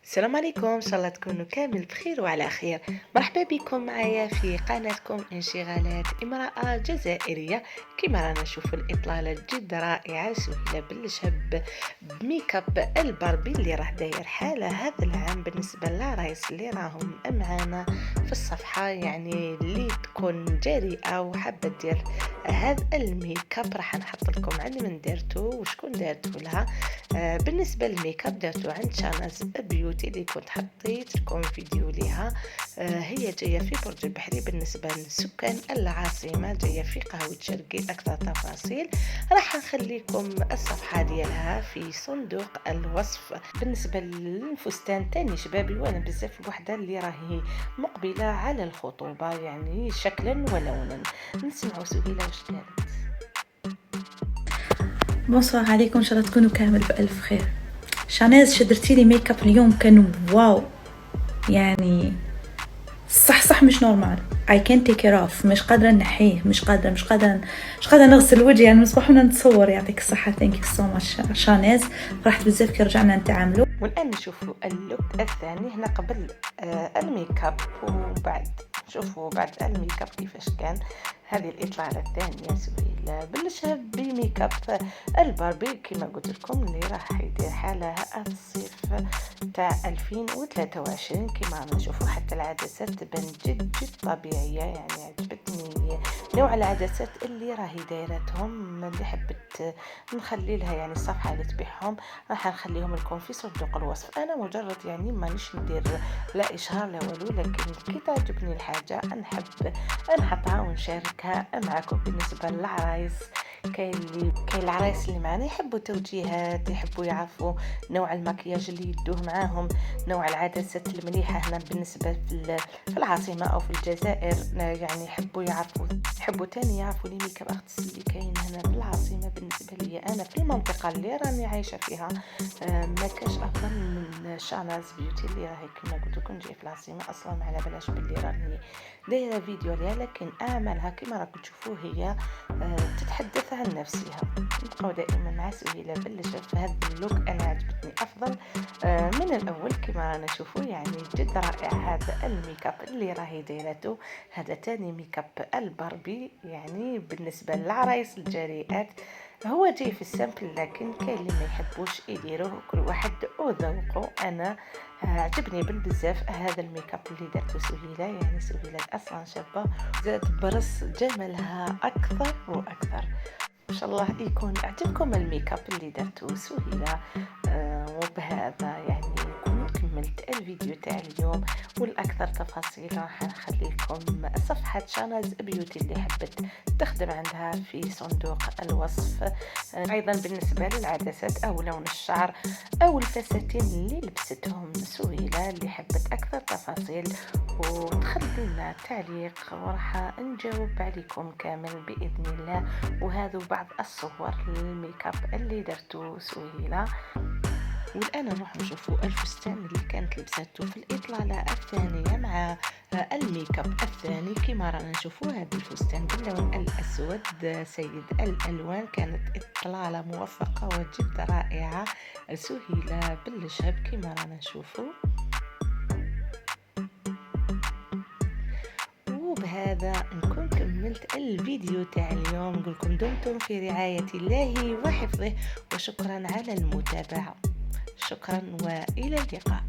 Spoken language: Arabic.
السلام عليكم، ان شاء الله تكونوا كامل بخير وعلى خير. مرحبا بكم معايا في قناتكم انشغالات امرأة جزائرية. كما رانا نشوفوا الاطلالة جد رائعة، سهيلة بالشهب بميك اب الباربي اللي راه داير حالة هذا العام بالنسبة للعرايس اللي راهم معانا في الصفحة، يعني اللي تكون جريئة وحابة دير هذا الميك اب. راح نحط لكم عند من ديرتو وشكون دارتو لها. بالنسبة للميك اب دارتو عند شاناز بيوتي اللي كنت حطيت لكم فيديو ليها. هي جاية في برج البحري. بالنسبة لسكان العاصمة جاية في قهوة شرقي. أكثر تفاصيل راح نخليكم الصفحة ديالها في صندوق الوصف. بالنسبة للفستان تاني شبابي، وانا بزاف وحدة اللي راهي مقبلة على الخطوبة، يعني شكلا ولونا. نسمعوا سهيلة واش قالت. بونسوار عليكم، ان شاء الله تكونوا كامل بألف خير. شانيز شدرتي لي ميك اب اليوم كان واو، يعني صح مش نورمال. اي كان تيك اوف، مش قادره نحيه، مش قادره نغسل وجهي، يعني مصباح نتصور. يعطيك الصحه، ثانك يو سو ماتش شانيز، فرحت بزاف كي رجعنا نتعاملوا. والان نشوفوا اللوك الثاني هنا قبل الميك اب وبعد. شوفوا بعد الميك اب كيفاش كان. هذه الإطلالة الثانية سهيلة بالشهب بميك اب الباربي كما قلت لكم، اللي راح يدير حالها الصيف تاع 2023. كما نشوفوا حتى العدسات تبان جد طبيعية، يعني عجبتني نوع العدسات اللي راهي دايرتهم. اللي حبت نخلي لها يعني الصفحة اللي تبيعهم راح نخليهم لكم في صندوق الوصف. انا مجرد يعني مانيش ندير لا اشهار لا والو، لكن كي تعجبني الحاجة نحب نحطها ونشاركها معكم. بالنسبة للعرايس كاين العرايس اللي معنا يحبوا توجيهات، يحبوا يعرفوا نوع المكياج اللي يدوه معاهم، نوع العدسات المليحة. هنا بالنسبة في العاصمة أو في الجزائر يعني يحبوا تاني يعرفوا لي ميك اب ارتست اللي كاين هنا في العاصمة. بالنسبة لي أنا في المنطقة اللي راني عايشة فيها ما كاش أفضل من شاناز بيوتي اللي راهي كما قلت لكم جاي في العاصمة. أصلا ما على بلاش باللي راني دايرة فيديو ليها، لكن أعمالها كما راكم تشوفوا هي تتحدث عن نفسها. نبقاو دائما مع سهيلة بالشهب. هذا اللوك أنا عجبتني أفضل من الأول. كما رانا نشوفوا يعني جد رائع هذا الميك اب اللي راهي دايرته. هذا تاني ميك اب الباربي، يعني بالنسبة للعرايس الجريئات هو جاي في السامبل، لكن كاين اللي ما يحبوش يديروه، كل واحد وذوقه. انا عجبني بالبزاف هذا الميك اب اللي درته سهيلة، يعني سهيلة اصلا شابة، زاد برص جمالها اكثر واكثر. ان شاء الله يكون عجبكم الميك اب اللي درته سهيلة. وبهذا يعني كملت الفيديو تاع اليوم. والاكثر تفاصيل راح نخليكم صفحة شاناز بيوتي اللي حبت تخدم عندها في صندوق الوصف. ايضا بالنسبة للعدسات او لون الشعر او الفساتين اللي لبستهم سهيلة، اللي حبت اكثر تفاصيل وتخلي لنا تعليق وراح نجاوب عليكم كامل باذن الله. وهذا بعض الصور للميك اب اللي درتو سهيلة. والآن نروح نشوفوا الفستان اللي كانت لبسته في الإطلالة الثانية مع الميك اب الثاني. كما رانا نشوفوا هذا الفستان باللون الأسود سيد الألوان. كانت إطلالة موفقة وجد رائعة سهيلة بالشهب كما رانا نشوفوا. وبهذا نكون كملت الفيديو تاع اليوم. نقول لكم دمتم في رعاية الله وحفظه، وشكرا على المتابعة. شكرا وإلى اللقاء.